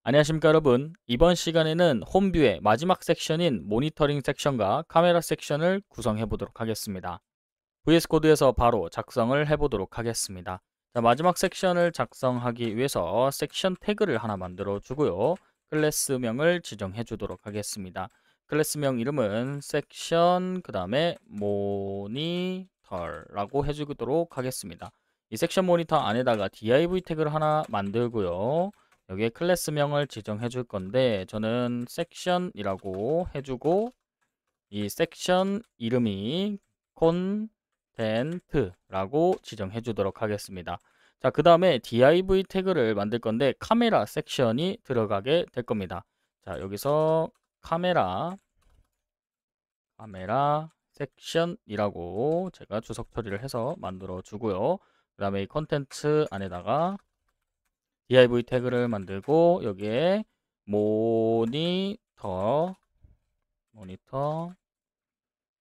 안녕하십니까 여러분. 이번 시간에는 홈뷰의 마지막 섹션인 모니터링 섹션과 카메라 섹션을 구성해 보도록 하겠습니다. VS 코드에서 바로 작성을 해 보도록 하겠습니다. 자, 마지막 섹션을 작성하기 위해서 섹션 태그를 하나 만들어 주고요. 클래스명을 지정해 주도록 하겠습니다. 클래스명 이름은 섹션 그 다음에 모니터라고 해주도록 하겠습니다. 이 섹션 모니터 안에다가 div 태그를 하나 만들고요. 여기에 클래스명을 지정해 줄 건데 저는 섹션이라고 해주고 이 섹션 이름이 콘텐트라고 지정해 주도록 하겠습니다. 자, 그 다음에 div 태그를 만들 건데 카메라 섹션이 들어가게 될 겁니다. 자, 여기서 카메라 섹션이라고 제가 주석 처리를 해서 만들어 주고요. 그 다음에 이 컨텐츠 안에다가 div 태그를 만들고 여기에 모니터 그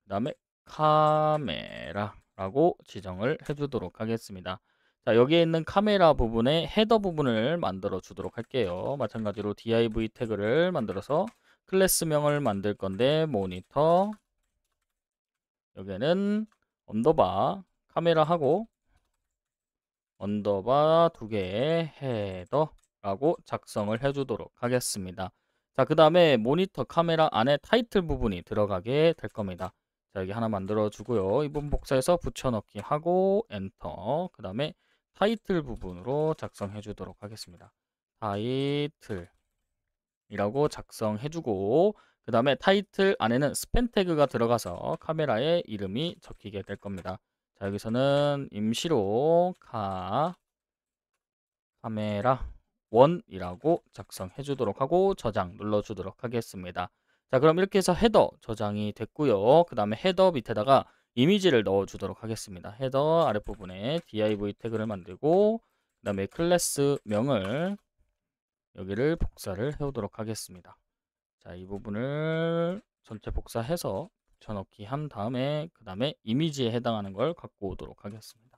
다음에 카메라라고 지정을 해주도록 하겠습니다. 자, 여기에 있는 카메라 부분에 헤더 부분을 만들어 주도록 할게요. 마찬가지로 div 태그를 만들어서 클래스명을 만들 건데 모니터 여기에는 언더바 카메라하고 언더바 두 개의 헤더라고 작성을 해주도록 하겠습니다. 자, 그 다음에 모니터 카메라 안에 타이틀 부분이 들어가게 될 겁니다. 자, 여기 하나 만들어 주고요. 이 부분 복사해서 붙여넣기 하고 엔터. 그 다음에 타이틀 부분으로 작성해 주도록 하겠습니다. 타이틀이라고 작성해 주고 그 다음에 타이틀 안에는 스팬 태그가 들어가서 카메라의 이름이 적히게 될 겁니다. 자, 여기서는 임시로 카메라 1이라고 작성해 주도록 하고 저장 눌러 주도록 하겠습니다. 자, 그럼 이렇게 해서 헤더 저장이 됐고요. 그 다음에 헤더 밑에다가 이미지를 넣어 주도록 하겠습니다. 헤더 아랫부분에 div 태그를 만들고 그 다음에 클래스 명을 여기를 복사를 해 오도록 하겠습니다. 자, 이 부분을 전체 복사해서 붙여넣기 한 다음에 그 다음에 이미지에 해당하는 걸 갖고 오도록 하겠습니다.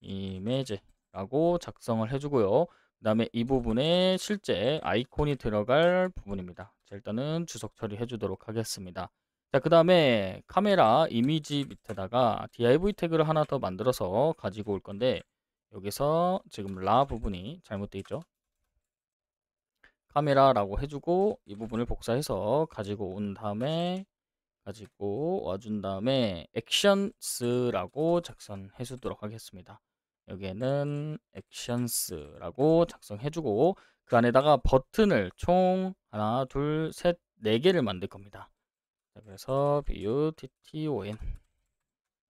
이미지라고 작성을 해주고요. 그 다음에 이 부분에 실제 아이콘이 들어갈 부분입니다. 자, 일단은 주석 처리해 주도록 하겠습니다. 자, 그 다음에 카메라 이미지 밑에다가 div 태그를 하나 더 만들어서 가지고 올 건데 여기서 지금 라 부분이 잘못되어 있죠. 카메라라고 해주고 이 부분을 복사해서 가지고 온 다음에 가지고 와준 다음에 액션스라고 작성해 주도록 하겠습니다. 여기에는 액션스라고 작성해주고 그 안에다가 버튼을 총 하나, 둘, 셋, 네 개를 만들 겁니다. 자, 그래서 button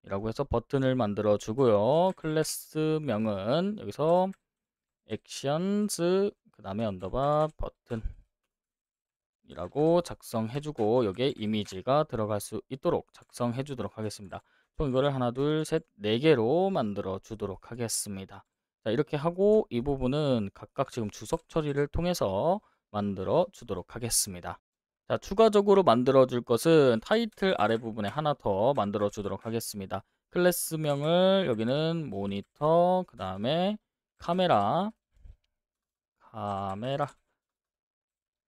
이라고 해서 버튼을 만들어 주고요. 클래스명은 여기서 액션스 그 다음에 언더바 버튼 이라고 작성해주고 여기에 이미지가 들어갈 수 있도록 작성해 주도록 하겠습니다. 총 이거를 하나 둘 셋 네 개로 만들어 주도록 하겠습니다. 자, 이렇게 하고 이 부분은 각각 지금 주석 처리를 통해서 만들어 주도록 하겠습니다. 자, 추가적으로 만들어 줄 것은 타이틀 아래 부분에 하나 더 만들어 주도록 하겠습니다. 클래스명을 여기는 모니터 그 다음에 카메라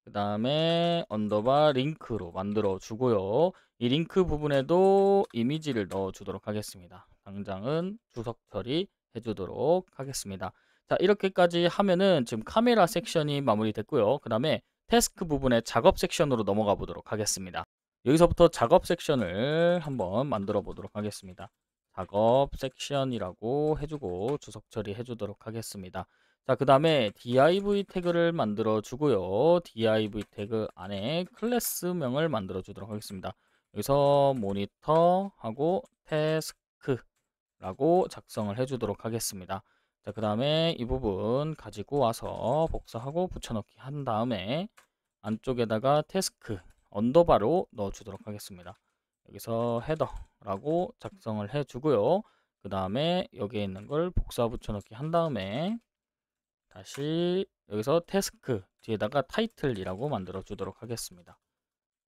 그 다음에 언더바 링크로 만들어 주고요. 이 링크 부분에도 이미지를 넣어 주도록 하겠습니다. 당장은 주석 처리 해주도록 하겠습니다. 자, 이렇게까지 하면은 지금 카메라 섹션이 마무리됐고요. 그 다음에 태스크 부분의 작업 섹션으로 넘어가 보도록 하겠습니다. 여기서부터 작업 섹션을 한번 만들어 보도록 하겠습니다. 작업 섹션이라고 해주고 주석 처리 해주도록 하겠습니다. 자, 그 다음에 div 태그를 만들어 주고요. div 태그 안에 클래스명을 만들어 주도록 하겠습니다. 여기서 모니터하고 태스크라고 작성을 해 주도록 하겠습니다. 자, 그 다음에 이 부분 가지고 와서 복사하고 붙여넣기 한 다음에 안쪽에다가 태스크 언더바로 넣어 주도록 하겠습니다. 여기서 헤더라고 작성을 해 주고요. 그 다음에 여기에 있는 걸 복사 붙여넣기 한 다음에 다시 여기서 태스크 뒤에다가 타이틀이라고 만들어 주도록 하겠습니다.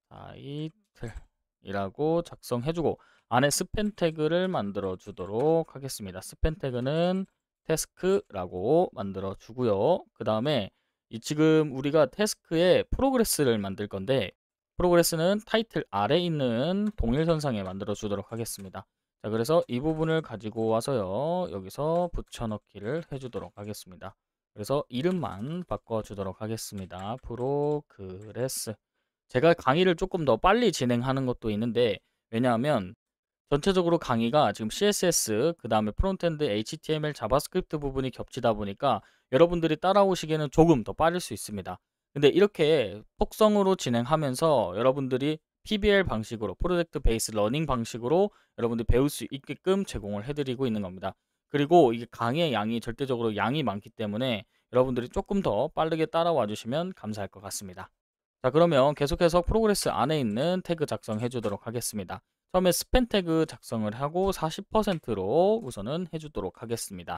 타이틀이라고 작성해주고 안에 스팬 태그를 만들어 주도록 하겠습니다. 스팬 태그는 태스크라고 만들어 주고요. 그 다음에 이 지금 우리가 태스크에 프로그레스를 만들 건데 프로그레스는 타이틀 아래 있는 동일선상에 만들어 주도록 하겠습니다. 자, 그래서 이 부분을 가지고 와서요. 여기서 붙여넣기를 해주도록 하겠습니다. 그래서 이름만 바꿔주도록 하겠습니다. 프로그레스. 제가 강의를 조금 더 빨리 진행하는 것도 있는데 왜냐하면 전체적으로 강의가 지금 CSS, 그 다음에 프론트엔드, HTML, 자바스크립트 부분이 겹치다 보니까 여러분들이 따라오시기에는 조금 더 빠를 수 있습니다. 근데 이렇게 속성으로 진행하면서 여러분들이 PBL 방식으로, 프로젝트 베이스 러닝 방식으로 여러분들이 배울 수 있게끔 제공을 해드리고 있는 겁니다. 그리고 이게 강의의 양이 절대적으로 양이 많기 때문에 여러분들이 조금 더 빠르게 따라와 주시면 감사할 것 같습니다. 자, 그러면 계속해서 프로그레스 안에 있는 태그 작성해 주도록 하겠습니다. 처음에 스팬 태그 작성을 하고 40%로 우선은 해주도록 하겠습니다.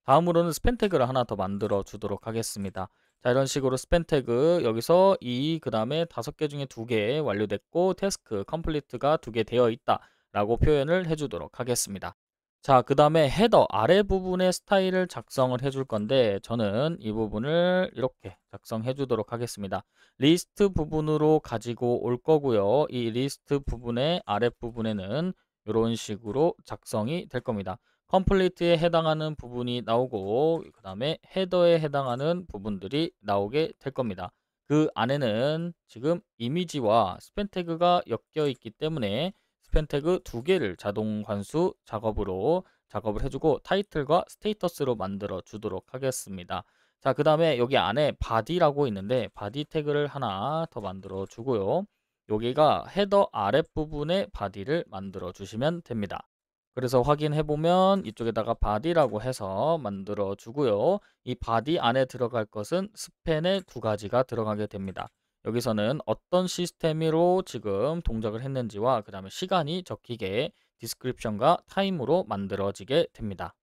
다음으로는 스팬 태그를 하나 더 만들어 주도록 하겠습니다. 자, 이런 식으로 스팬 태그 여기서 그 다음에 5개 중에 2개 완료됐고 태스크 컴플리트가 2개 되어 있다 라고 표현을 해주도록 하겠습니다. 자, 그 다음에 헤더 아래 부분의 스타일을 작성을 해줄 건데 저는 이 부분을 이렇게 작성해 주도록 하겠습니다. 리스트 부분으로 가지고 올 거고요. 이 리스트 부분의 아랫부분에는 이런 식으로 작성이 될 겁니다. 컴플리트에 해당하는 부분이 나오고 그 다음에 헤더에 해당하는 부분들이 나오게 될 겁니다. 그 안에는 지금 이미지와 스팬 태그가 엮여 있기 때문에 스팬 태그 2개를 자동 관수 작업으로 작업을 해주고 타이틀과 스테이터스로 만들어 주도록 하겠습니다. 자, 그 다음에 여기 안에 바디라고 있는데 바디 태그를 하나 더 만들어 주고요. 여기가 헤더 아랫부분에 바디를 만들어 주시면 됩니다. 그래서 확인해 보면 이쪽에다가 바디라고 해서 만들어 주고요. 이 바디 안에 들어갈 것은 스팬의 2가지가 들어가게 됩니다. 여기서는 어떤 시스템으로 지금 동작을 했는지와 그 다음에 시간이 적히게 디스크립션과 타임으로 만들어지게 됩니다.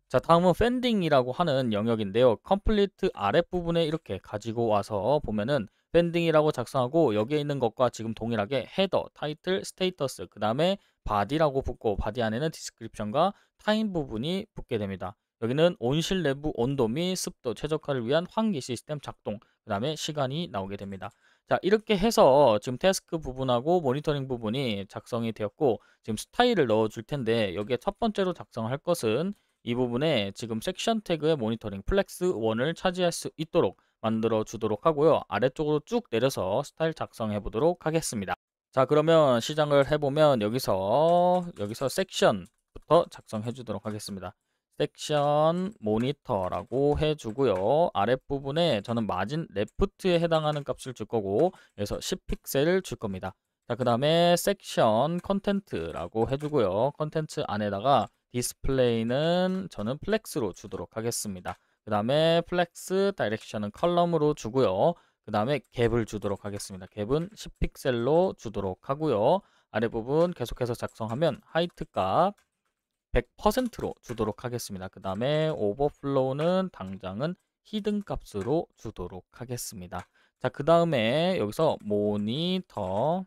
자, 다음은 팬딩이라고 하는 영역인데요. 컴플리트 아랫부분에 이렇게 가지고 와서 보면은 팬딩이라고 작성하고 여기에 있는 것과 지금 동일하게 헤더, 타이틀, 스테이터스, 그 다음에 바디라고 붙고 바디 안에는 디스크립션과 타임 부분이 붙게 됩니다. 여기는 온실 내부 온도 및 습도 최적화를 위한 환기 시스템 작동, 그 다음에 시간이 나오게 됩니다. 자, 이렇게 해서 지금 태스크 부분하고 모니터링 부분이 작성이 되었고 지금 스타일을 넣어 줄 텐데 여기에 첫 번째로 작성할 것은 이 부분에 지금 섹션 태그의 모니터링 플렉스 1을 차지할 수 있도록 만들어 주도록 하고요. 아래쪽으로 쭉 내려서 스타일 작성해 보도록 하겠습니다. 자, 그러면 시작을 해보면 여기서 섹션부터 작성해 주도록 하겠습니다. 섹션 모니터라고 해주고요. 아랫부분에 저는 마진 레프트에 해당하는 값을 줄 거고 그래서 10픽셀을 줄 겁니다. 자, 그 다음에 섹션 컨텐트라고 해주고요. 컨텐츠 안에다가 디스플레이는 저는 플렉스로 주도록 하겠습니다. 그 다음에 플렉스 다이렉션은 컬럼으로 주고요. 그 다음에 갭을 주도록 하겠습니다. 갭은 10픽셀로 주도록 하고요. 아랫부분 계속해서 작성하면 하이트 값 100%로 주도록 하겠습니다. 그 다음에 오버플로우는 당장은 히든 값으로 주도록 하겠습니다. 자, 그 다음에 여기서 모니터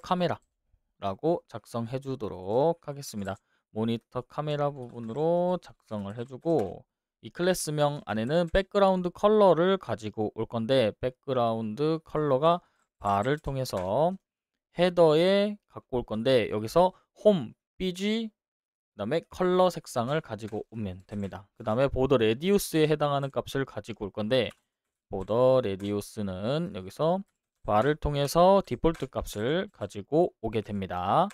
카메라라고 작성해 주도록 하겠습니다. 모니터 카메라 부분으로 작성을 해주고 이 클래스명 안에는 백그라운드 컬러를 가지고 올 건데 백그라운드 컬러가 바를 통해서 헤더에 갖고 올 건데 여기서 홈, BG, 그 다음에 컬러 색상을 가지고 오면 됩니다. 그 다음에 보더 레디우스에 해당하는 값을 가지고 올 건데 보더 레디우스는 여기서 바를 통해서 디폴트 값을 가지고 오게 됩니다.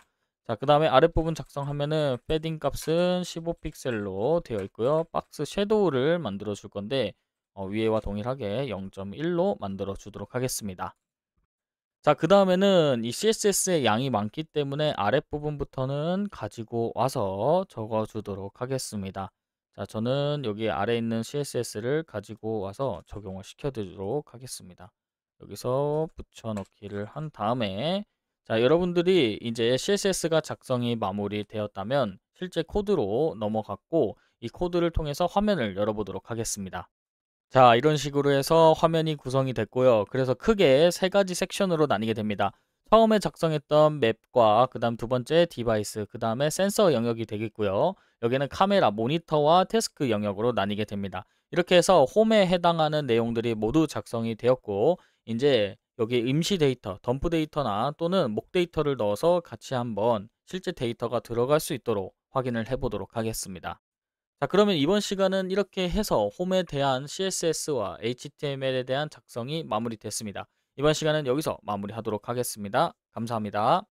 자, 그 다음에 아랫부분 작성하면은 패딩 값은 15픽셀로 되어 있고요. 박스 섀도우를 만들어 줄 건데 위에와 동일하게 0.1로 만들어 주도록 하겠습니다. 자, 그 다음에는 이 CSS의 양이 많기 때문에 아랫부분부터는 가지고 와서 적어 주도록 하겠습니다. 자, 저는 여기 아래 있는 CSS를 가지고 와서 적용을 시켜 드리도록 하겠습니다. 여기서 붙여넣기를 한 다음에 자, 여러분들이 이제 CSS가 작성이 마무리되었다면 실제 코드로 넘어갔고 이 코드를 통해서 화면을 열어보도록 하겠습니다. 자, 이런 식으로 해서 화면이 구성이 됐고요. 그래서 크게 3가지 섹션으로 나뉘게 됩니다. 처음에 작성했던 맵과 그 다음 두 번째 디바이스, 그 다음에 센서 영역이 되겠고요. 여기는 카메라, 모니터와 태스크 영역으로 나뉘게 됩니다. 이렇게 해서 홈에 해당하는 내용들이 모두 작성이 되었고 이제 여기 임시 데이터, 덤프 데이터나 또는 목 데이터를 넣어서 같이 한번 실제 데이터가 들어갈 수 있도록 확인을 해 보도록 하겠습니다. 자, 그러면 이번 시간은 이렇게 해서 홈에 대한 CSS와 HTML에 대한 작성이 마무리됐습니다. 이번 시간은 여기서 마무리하도록 하겠습니다. 감사합니다.